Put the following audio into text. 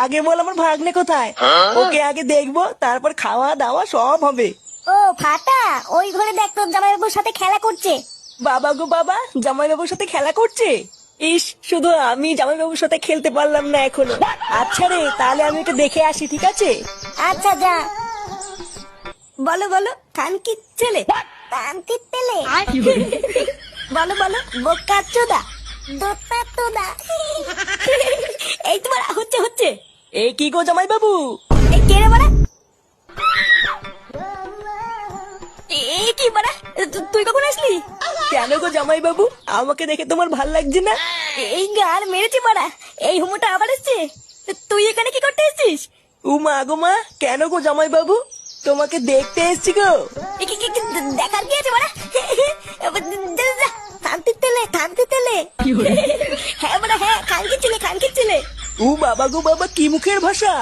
আগে বল আমার ভাগ্নে কোথায়? ওকে আগে দেখবো, তারপর খাওয়া দাওয়া সব হবে। ও ফাটা, ওই ঘরে দেখ তোর জামাইবাবুর সাথে খেলা করছে। বাবা গো বাবা, জামাইবাবুর সাথে খেলা করছে? ইস, শুধু আমি জামাইবাবুর সাথে খেলতে পারলাম না এখনো। আচ্ছা রে, তাহলে আমি এটা দেখে আসি, ঠিক আছে? আচ্ছা যা। বলো বলো, খানকির ছেলে। খানকির ছেলে? বলো বলো, বোকা চোদা, দোতা তোদা। এই তোমার হচ্ছে হচ্ছে। এ কি গো জামাইবাবু? এই কে রে বাড়া? এই কি বাড়া, তুই কখন আসলি? কেন গো জামাইবাবু, আমাকে দেখে তোমার ভাল লাগছে না? এই গার মেরেছি বাড়া, এই হুমোটা আবার এসছে। তুই এখানে কি করতে এসছিস? উমা গো মা, কেন গো জামাইবাবু? তোমাকে দেখতে এসছি গো। দেখার কি আছে বাড়া? থানতির তেলে, থানতির তেলে। হ্যাঁ বাড়া হ্যাঁ, খানকির ছেলে, খানকির ছেলে। ও বাবা গো বাবা, কি মুখের ভাষা!